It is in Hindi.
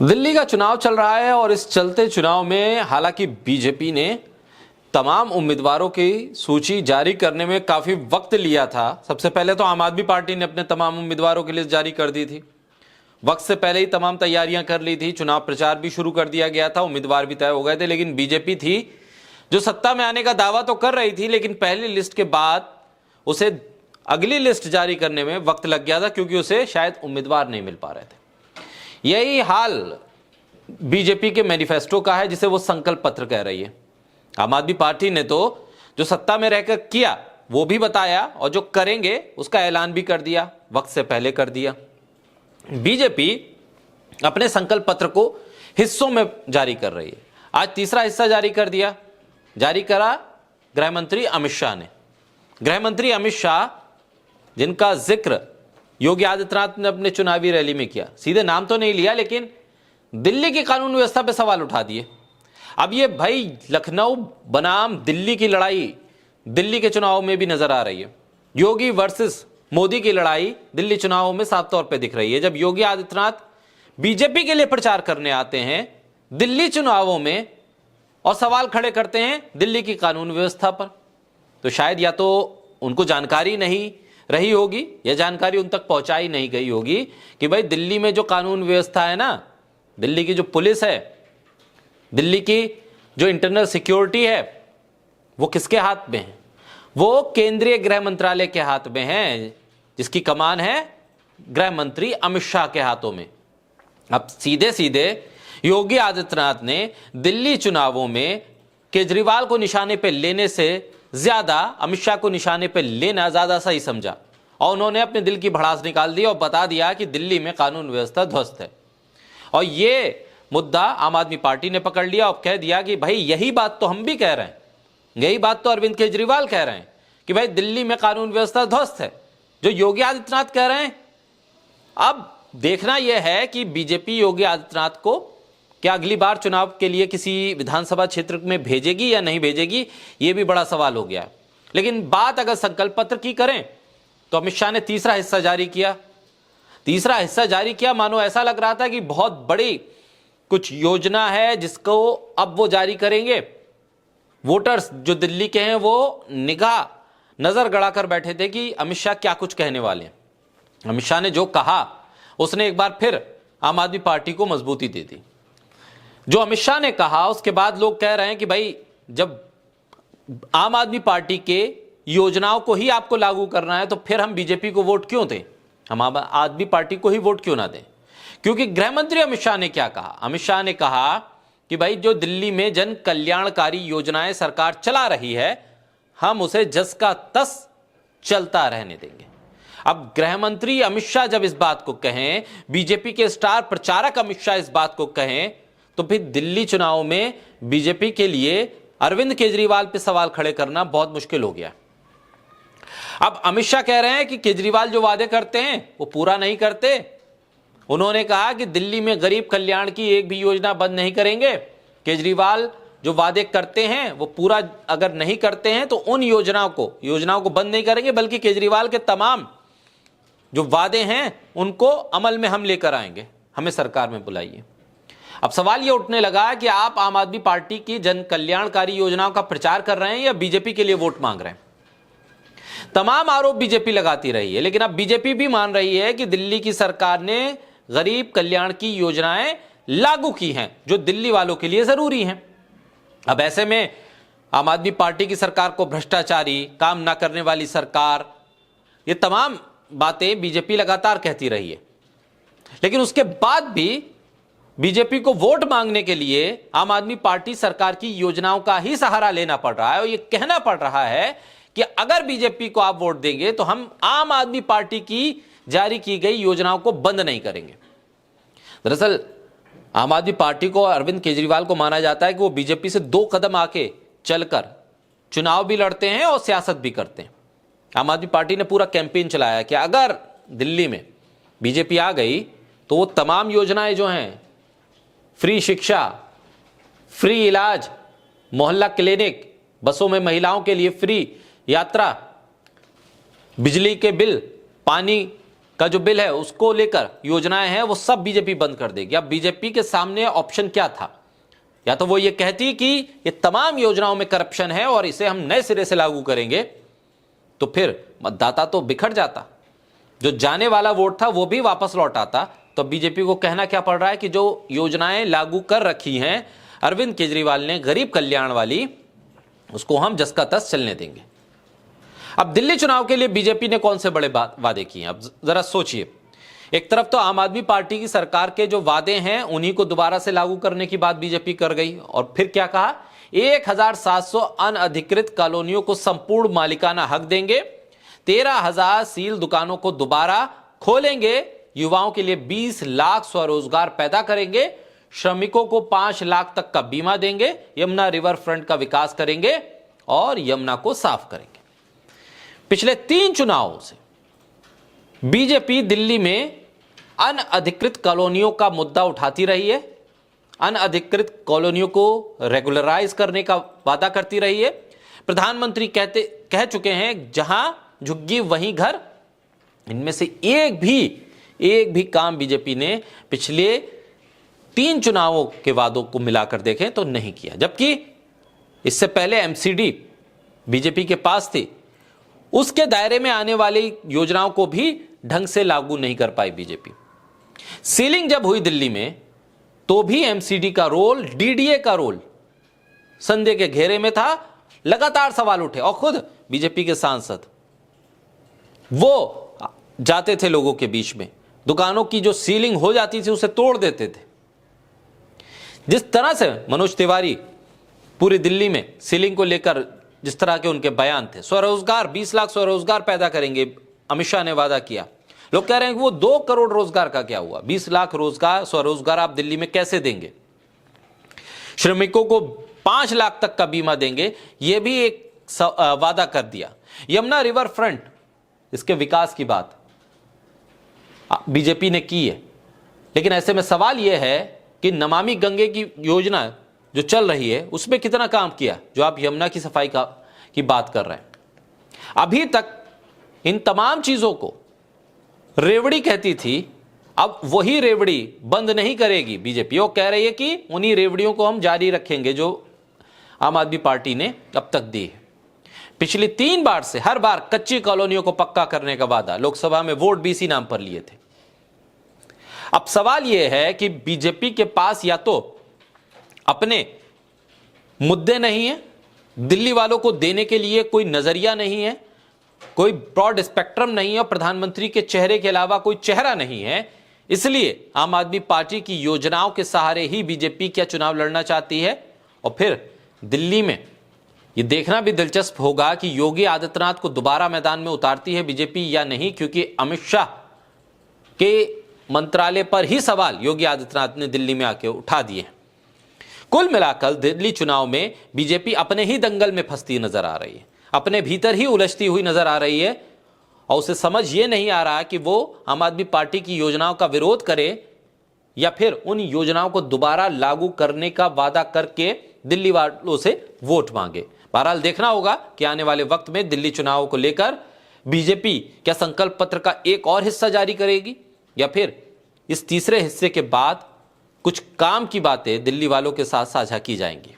दिल्ली का चुनाव चल रहा है और इस चलते चुनाव में हालांकि बीजेपी ने तमाम उम्मीदवारों की सूची जारी करने में काफी वक्त लिया था। सबसे पहले तो आम आदमी पार्टी ने अपने तमाम उम्मीदवारों की लिस्ट जारी कर दी थी। वक्त से पहले ही तमाम तैयारियां कर ली थी, चुनाव प्रचार भी शुरू कर दिया गया था, उम्मीदवार भी तय हो गए थे। लेकिन बीजेपी थी जो सत्ता में आने का दावा तो कर रही थी, लेकिन पहली लिस्ट के बाद उसे अगली लिस्ट जारी करने में वक्त लग गया था, क्योंकि उसे शायद उम्मीदवार नहीं मिल पा रहे थे। यही हाल बीजेपी के मैनिफेस्टो का है, जिसे वो संकल्प पत्र कह रही है। आम आदमी पार्टी ने तो जो सत्ता में रहकर किया वो भी बताया, और जो करेंगे उसका ऐलान भी कर दिया, वक्त से पहले कर दिया। बीजेपी अपने संकल्प पत्र को हिस्सों में जारी कर रही है। आज तीसरा हिस्सा जारी करा गृह मंत्री अमित शाह ने। गृह मंत्री अमित शाह, जिनका जिक्र योगी आदित्यनाथ ने अपने चुनावी रैली में किया, सीधे नाम तो नहीं लिया, लेकिन दिल्ली की कानून व्यवस्था पे सवाल उठा दिए। अब ये भाई लखनऊ बनाम दिल्ली की लड़ाई दिल्ली के चुनाव में भी नजर आ रही है। योगी वर्सेस मोदी की लड़ाई दिल्ली चुनावों में साफ तौर पे दिख रही है। जब योगी आदित्यनाथ बीजेपी के लिए प्रचार करने आते हैं दिल्ली चुनावों में और सवाल खड़े करते हैं दिल्ली की कानून व्यवस्था पर, तो शायद या तो उनको जानकारी नहीं रही होगी या जानकारी उन तक पहुंचाई नहीं गई होगी कि भाई दिल्ली में जो कानून व्यवस्था है ना, दिल्ली की जो पुलिस है, दिल्ली की जो इंटरनल सिक्योरिटी है, वो किसके हाथ में है? वो केंद्रीय गृह मंत्रालय के हाथ में है, जिसकी कमान है गृह मंत्री अमित शाह के हाथों में। अब सीधे सीधे योगी आदित्यनाथ ने दिल्ली चुनावों में केजरीवाल को निशाने पे लेने से ज्यादा अमित शाह को निशाने पे लेना ज्यादा सही समझा, और उन्होंने अपने दिल की भड़ास निकाल दी और बता दिया कि दिल्ली में कानून व्यवस्था ध्वस्त है। और ये मुद्दा आम आदमी पार्टी ने पकड़ लिया और कह दिया कि भाई यही बात तो हम भी कह रहे हैं, यही बात तो अरविंद केजरीवाल कह रहे हैं कि भाई दिल्ली में कानून व्यवस्था ध्वस्त है, जो योगी आदित्यनाथ कह रहे हैं। अब देखना यह है कि बीजेपी योगी आदित्यनाथ को क्या अगली बार चुनाव के लिए किसी विधानसभा क्षेत्र में भेजेगी या नहीं भेजेगी, यह भी बड़ा सवाल हो गया है। लेकिन बात अगर संकल्प पत्र की करें तो अमित शाह ने तीसरा हिस्सा जारी किया। मानो ऐसा लग रहा था कि बहुत बड़ी कुछ योजना है जिसको अब वो जारी करेंगे। वोटर्स जो दिल्ली के हैं वो नजर गड़ाकर बैठे थे कि अमित शाह क्या कुछ कहने वाले हैं। अमित शाह ने जो कहा उसने एक बार फिर आम आदमी पार्टी को मजबूती दे दी। जो अमित शाह ने कहा उसके बाद लोग कह रहे हैं कि भाई जब आम आदमी पार्टी के योजनाओं को ही आपको लागू करना है तो फिर हम बीजेपी को वोट क्यों दें, हम आम आदमी पार्टी को ही वोट क्यों ना दें। क्योंकि गृह मंत्री अमित शाह ने क्या कहा? अमित शाह ने कहा कि भाई जो दिल्ली में जन कल्याणकारी योजनाएं सरकार चला रही है हम उसे जस का तस चलता रहने देंगे। अब गृह मंत्री अमित शाह जब इस बात को कहें, बीजेपी के स्टार प्रचारक अमित शाह इस बात को कहें, तो फिर दिल्ली चुनाव में बीजेपी के लिए अरविंद केजरीवाल पे सवाल खड़े करना बहुत मुश्किल हो गया। अब अमित शाह कह रहे हैं कि केजरीवाल जो वादे करते हैं वो पूरा नहीं करते। उन्होंने कहा कि दिल्ली में गरीब कल्याण की एक भी योजना बंद नहीं करेंगे। केजरीवाल जो वादे करते हैं वो पूरा अगर नहीं करते हैं तो उन योजनाओं को बंद नहीं करेंगे, बल्कि केजरीवाल के तमाम जो वादे हैं उनको अमल में हम लेकर आएंगे, हमें सरकार में बुलाइए। अब सवाल यह उठने लगा कि आप आम आदमी पार्टी की जन कल्याणकारी योजनाओं का प्रचार कर रहे हैं या बीजेपी के लिए वोट मांग रहे हैं। तमाम आरोप बीजेपी लगाती रही है, लेकिन अब बीजेपी भी मान रही है कि दिल्ली की सरकार ने गरीब कल्याण की योजनाएं लागू की हैं जो दिल्ली वालों के लिए जरूरी हैं। अब ऐसे में आम आदमी पार्टी की सरकार को भ्रष्टाचारी, काम ना करने वाली सरकार, ये तमाम बातें बीजेपी लगातार कहती रही है। लेकिन उसके बाद भी बीजेपी को वोट मांगने के लिए आम आदमी पार्टी सरकार की योजनाओं का ही सहारा लेना पड़ रहा है, और यह कहना पड़ रहा है कि अगर बीजेपी को आप वोट देंगे तो हम आम आदमी पार्टी की जारी की गई योजनाओं को बंद नहीं करेंगे। दरअसल आम आदमी पार्टी को, अरविंद केजरीवाल को माना जाता है कि वो बीजेपी से 2 कदम आके चलकर चुनाव भी लड़ते हैं और सियासत भी करते हैं। आम आदमी पार्टी ने पूरा कैंपेन चलाया कि अगर दिल्ली में बीजेपी आ गई तो वो तमाम योजनाएं जो हैं, फ्री शिक्षा, फ्री इलाज, मोहल्ला क्लिनिक, बसों में महिलाओं के लिए फ्री यात्रा, बिजली के बिल, पानी का जो बिल है उसको लेकर योजनाएं हैं वो सब बीजेपी बंद कर देगी। अब बीजेपी के सामने ऑप्शन क्या था? या तो वो ये कहती कि ये तमाम योजनाओं में करप्शन है और इसे हम नए सिरे से लागू करेंगे, तो फिर मतदाता तो बिखर जाता, जो जाने वाला वोट था वो भी वापस लौट आता। तो बीजेपी को कहना क्या पड़ रहा है कि जो योजनाएं लागू कर रखी हैं अरविंद केजरीवाल ने गरीब कल्याण वाली, उसको हम जस का तस चलने देंगे। अब दिल्ली चुनाव के लिए बीजेपी ने कौन से बड़े वादे किए हैं? अब जरा सोचिए। एक तरफ तो आम आदमी पार्टी की सरकार के जो वादे हैं उन्हीं को दोबारा से लागू करने की बात बीजेपी कर गई, और फिर क्या कहा? 1700 अनअधिकृत कॉलोनियों को संपूर्ण मालिकाना हक देंगे, 13,000 सील दुकानों को दोबारा खोलेंगे, युवाओं के लिए 20 लाख स्वरोजगार पैदा करेंगे, श्रमिकों को 5 लाख तक का बीमा देंगे, यमुना रिवर फ्रंट का विकास करेंगे और यमुना को साफ करेंगे। पिछले 3 चुनावों से बीजेपी दिल्ली में अनअधिकृत कॉलोनियों का मुद्दा उठाती रही है, अनअधिकृत कॉलोनियों को रेगुलराइज करने का वादा करती रही है। प्रधानमंत्री कह चुके हैं जहां झुग्गी वहीं घर। इनमें से एक भी काम बीजेपी ने पिछले 3 चुनावों के वादों को मिलाकर देखें तो नहीं किया। जबकि इससे पहले एमसीडी बीजेपी के पास थी, उसके दायरे में आने वाली योजनाओं को भी ढंग से लागू नहीं कर पाई बीजेपी। सीलिंग जब हुई दिल्ली में तो भी एमसीडी का रोल, डीडीए का रोल संदेह के घेरे में था। लगातार सवाल उठे और खुद बीजेपी के सांसद वो जाते थे लोगों के बीच में, दुकानों की जो सीलिंग हो जाती थी उसे तोड़ देते थे। जिस तरह से मनोज तिवारी पूरी दिल्ली में सीलिंग को लेकर जिस तरह के उनके बयान थे, स्वरोजगार 20 लाख स्वरोजगार पैदा करेंगे, अमित शाह ने वादा किया। लोग कह रहे हैं कि वो 2 करोड़ रोजगार का क्या हुआ? 20 लाख रोजगार स्वरोजगार आप दिल्ली में कैसे देंगे? श्रमिकों को 5 लाख तक का बीमा देंगे, ये भी एक वादा कर दिया। यमुना रिवर फ्रंट, इसके विकास की बात बीजेपी ने की है। लेकिन ऐसे में सवाल यह है कि नमामि गंगे की योजना जो चल रही है उसमें कितना काम किया, जो आप यमुना की सफाई की बात कर रहे हैं? अभी तक इन तमाम चीजों को रेवड़ी कहती थी, अब वही रेवड़ी बंद नहीं करेगी बीजेपी। वो कह रही है कि उन्हीं रेवड़ियों को हम जारी रखेंगे जो आम आदमी पार्टी ने अब तक दी है। पिछली 3 बार से हर बार कच्ची कॉलोनियों को पक्का करने का वादा, लोकसभा में वोट भी इसी नाम पर लिए थे। अब सवाल यह है कि बीजेपी के पास या तो अपने मुद्दे नहीं है, दिल्ली वालों को देने के लिए कोई नजरिया नहीं है, कोई ब्रॉड स्पेक्ट्रम नहीं है और प्रधानमंत्री के चेहरे के अलावा कोई चेहरा नहीं है। इसलिए आम आदमी पार्टी की योजनाओं के सहारे ही बीजेपी क्या चुनाव लड़ना चाहती है। और फिर दिल्ली में यह देखना भी दिलचस्प होगा कि योगी आदित्यनाथ को दोबारा मैदान में उतारती है बीजेपी या नहीं, क्योंकि अमित शाह के मंत्रालय पर ही सवाल योगी आदित्यनाथ ने दिल्ली में आके उठा दिए हैं। कुल मिलाकर दिल्ली चुनाव में बीजेपी अपने ही दंगल में फंसती नजर आ रही है, अपने भीतर ही उलझती हुई नजर आ रही है, और उसे समझ ये नहीं आ रहा कि वो आम आदमी पार्टी की योजनाओं का विरोध करे या फिर उन योजनाओं को दोबारा लागू करने का वादा करके दिल्ली वालों से वोट मांगे। बहरहाल देखना होगा कि आने वाले वक्त में दिल्ली चुनाव को लेकर बीजेपी क्या संकल्प पत्र का एक और हिस्सा जारी करेगी या फिर इस तीसरे हिस्से के बाद कुछ काम की बातें दिल्ली वालों के साथ साझा की जाएंगी।